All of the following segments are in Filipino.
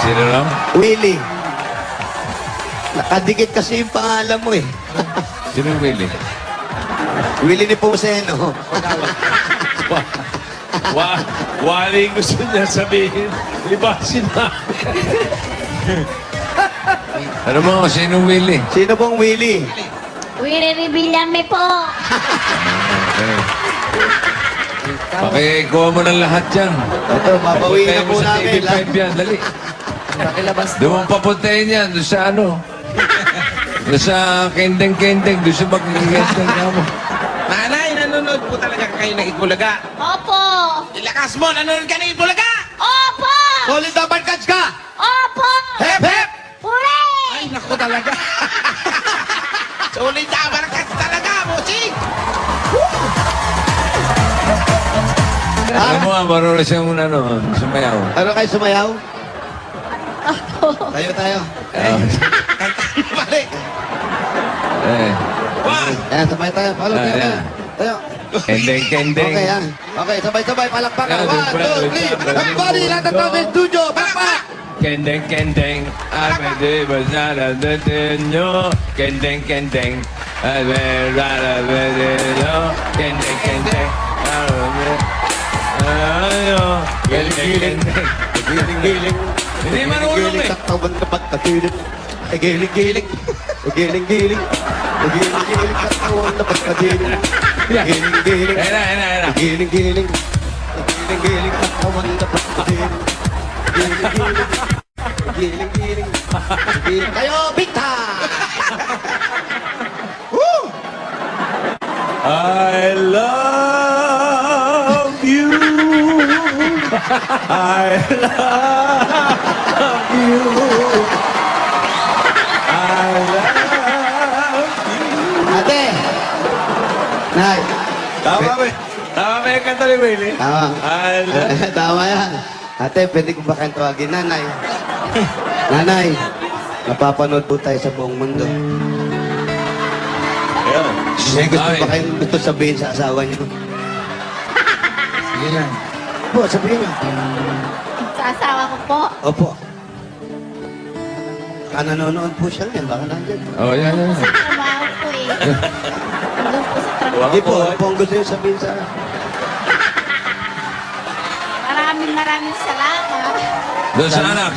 Sino lang? Willie. Nakadikit kasi yung pangalan mo eh. Sino yung Willie? Willie ni Puseno. Wali gusto niya sabihin. Libasin na. Ano mo? Sino Willie? Sino pong Willie? Willie Revillame po. Okay. Pakikuha mo ng lahat yan. Ito, babawiin na po Papuntahin mo sa namin. TV5 yan, dali. Doon mo papuntahin yan, doon sa ano. Doon sa kendeng-kendeng, doon sa mag-kendeng ka mo. Nanay, nanonood po talaga kayo ng Itbulaga. Opo. Ilakas mo, nanonood ka ng Itbulaga! Opo. Solid na barkads ka! Opo. Hep, hep! Hooray! Ay, naku talaga. Sulit na barakat talaga, bossing! Alam mo nga, marunong siyang ano, sumayaw. Ano kayo sumayaw? Tayo. Balik. Eh, Ayan, sabay tayo. Follow tayo. Ayan. Tayo. kendeng-kendeng. Okay, yan. Okay, sabay-sabay. Palakpakan. Ayan, 1, 2, 3. Everybody, lahat ng namin studio. Palakpak! Kendeng-kendeng. Abede basara detenyo. Kendeng-kendeng. Abede no. Kendeng-kendeng. Kendeng-kendeng. Giling-giling. Hindi marunong eh. Taktawan na pagkatulid. Giling-giling. Giling-giling. Giling-giling. Taktawan na pagkatulid. Giling-giling. Ayan na. Giling-giling. Giling-giling. Taktawan na pagkatulid. Giling-giling. Giling-giling. Giling. Kayo, big time! Woo! I love you. I love you. I love you. Ate! Nay! Tama ba? Tama ba yung kanta ni Willie? Tama. I love Tama yan. Ate, pwede ko ba kayong tawagin? Nanay. Nanay, napapanood po tayo sa buong mundo. May gusto Ay. ba kayong gusto sabihin sa asawa niyo? Sige lang. Po, sabihin niyo. Sa asawa ko po. Opo. Baka nanonood po siya ngayon. Baka nandyan. Oh, yan. Trabaho po eh. Nandun po sa trabaho. Hindi po. Ano po ang gusto niyo sabihin sa... Maraming salamat. Doon sa anak,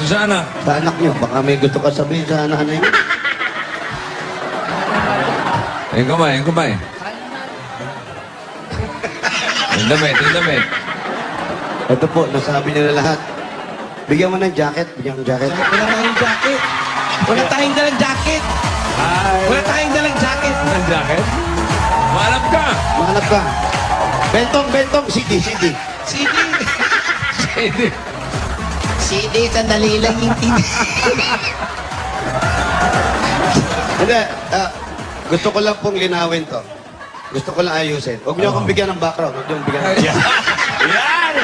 Sa anak niyo. Baka may gusto ka sabihin sa nanay niyo. Yung kamay. Yung damit. Ito po, nasabi niyo na lahat. Bigyan mo ng jacket. Bigyan mo ng jacket. Wala tayong jacket. Wala tayong dalang jacket. Wala tayong dalang jacket. Ang jacket? Malap ka! Mahanap ka. Bentong. CD. CD. Hindi. CD, sandali lang yung CD. Hindi. Gusto ko lang pong linawin to. Gusto ko lang ayusin. Huwag niyo akong bigyan ng background. Huwag niyo akong bigyan ng... Yan!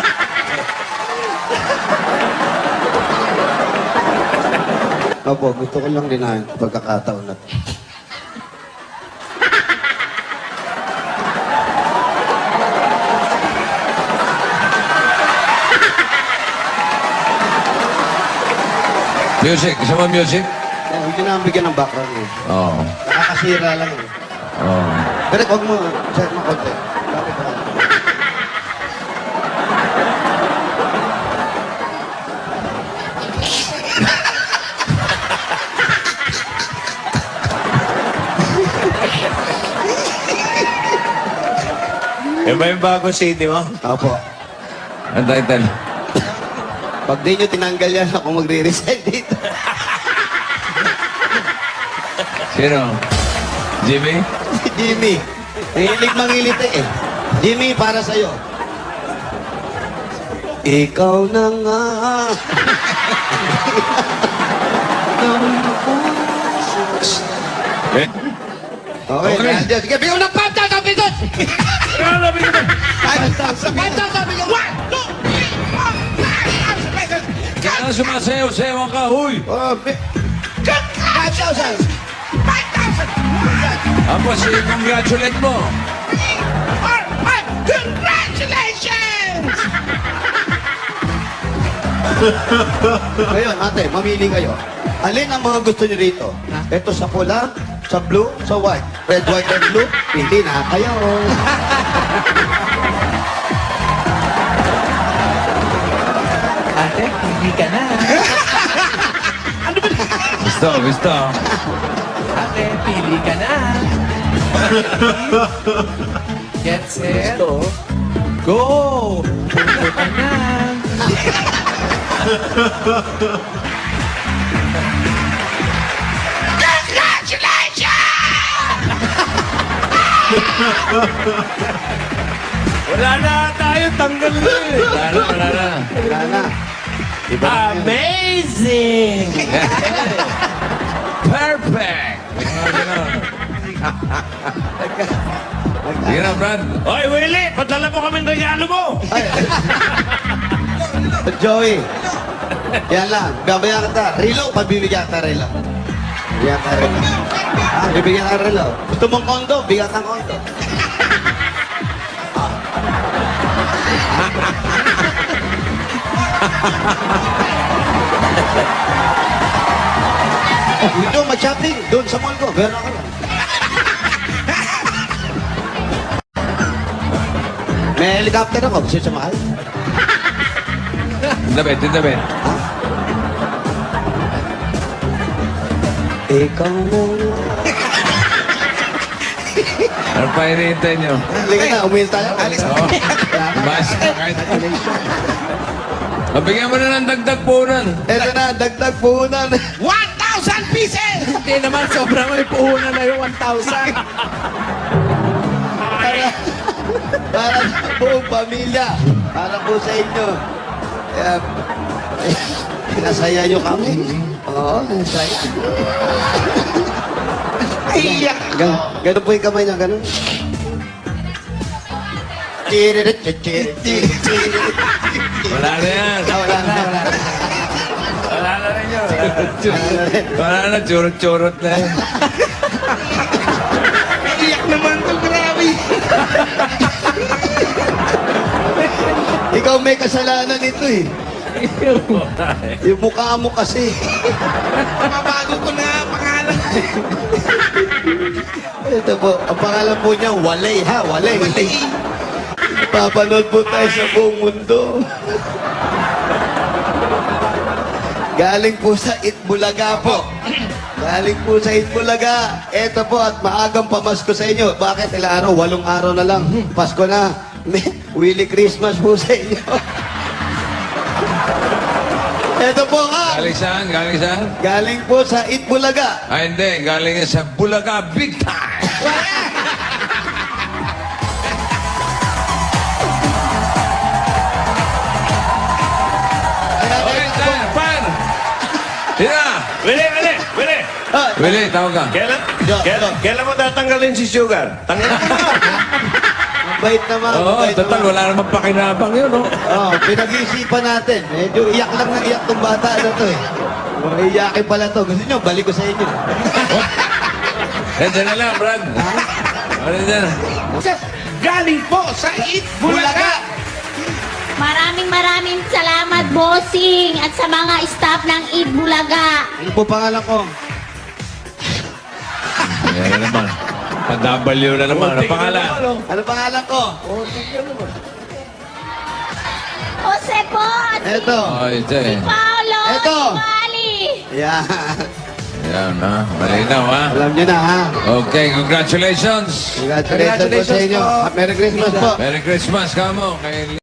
Opo, gusto ko lang linawin pagkakataon na to. Music. Gusto mo music? Huwag niyo na akong bigyan ng background. Oo. Nakakasira lang. Oo. Pero huwag mo, check mo konti. Bakit ba? Yung ba yung bagong CD mo? Opo. Ang title? Pag di nyo tinanggal yan, ako magre-resign dito. Sino? Jimmy? Jimmy, hilig mangiliti eh. Jimmy, para sa'yo. Ikaw na nga. Eh? Okay, Okay. nandiyan. Sige, bigyan mo ng 5,000 pesos! 5,000 bigyan mo! Kaya sumasayaw-sayaw ka, huy! Oh, 5,000! Tapos i-congratulate mo. Congratulations! Ngayon, ate, mamili kayo. Alin ang mga gusto niyo rito? Ito sa pula, sa blue, sa white. Red, white, and blue. Hindi na kayo. Ate, hindi ka na. Gusto. Ate, pili ka na. Get set. Go! Pili ka na. Wala na tayo, tanggal na eh. Wala na. Wala na. Iba na yun. Amazing! Perfect! Sige na, Brad. Oy, Willie, padala mo kami ng regalo mo. Joey. Yan lang. Babayan kita. Rilo, pabibigyan kita Rilo. Bigyan ka Rilo. Bibigyan ka Rilo. Gusto mong kondo, bigyan ka kondo. Ito, mag-shopping. Doon sa mall ko. Meron ako lang. May helicopter ako. Gusto sa mahal? Tinabit. Ikaw muna. Ano pa hinihintay nyo? Halika na, umuwi tayo. Alis Oo. Mas kahit... Mabigyan mo na ng dagdag punan. Ito na, dagdag puhunan. 1,000 pieces! Hindi naman, sobrang may puhunan na yung 1,000. Para sa buong pamilya. Para po sa inyo. Kaya, pinasaya nyo kami. Oo, nasaya. Iyak! Ganun po yung kamay niya, ganun. Chiririt, chiririt. Wala na yan. Wala na. Wala na rin yun. Wala na, churot-churot na yan. Iyak naman to, grabe! Ikaw may kasalanan ito eh. Yung mukha mo kasi. Mabago ko na pangalan. Ito po, ang pangalan po niya, Walay ha, Walay. Papanood po tayo sa buong mundo. Galing po sa Itbulaga po. Galing po sa Itbulaga. Ito po at maagang pamasko sa inyo. Bakit? Ilang araw? 8 araw na lang. Pasko na. Willy Christmas po sa inyo. Ito po nga. Galing saan? Galing po sa Itbulaga. Ay, hindi. Galing yan sa Bulaga Big Time. Okay, time. Pan! Hina! Willie! Ah, Willie, tawag ka. Kailan mo tatanggalin si Sugar? Tanggalin mo na. mabait naman. Oo, mabait total, naman. wala namang pakinabang yun, no? Oh, pinag-iisipan natin. Medyo iyak lang na iyak tong bata na to eh. Oh, iyakin pala to. Gusto nyo, balik ko sa inyo. Ito na lang, Brad. Ano dyan? Galing po sa Itbulaga! Maraming salamat, bossing, at sa mga staff ng Itbulaga. Ano po pangalan ko? Ayan na naman. Pa-W na naman. Ano pangalan? Ano pangalan ko? Jose po, at Eto. Oh, ito eh. Paolo, Eto. at Mali. Yan. Ayan, ha? Malinaw, ha? Alam nyo na ha. Okay, congratulations. Congratulations po sa inyo. po. Merry Christmas po. Merry Christmas, kamo. Kay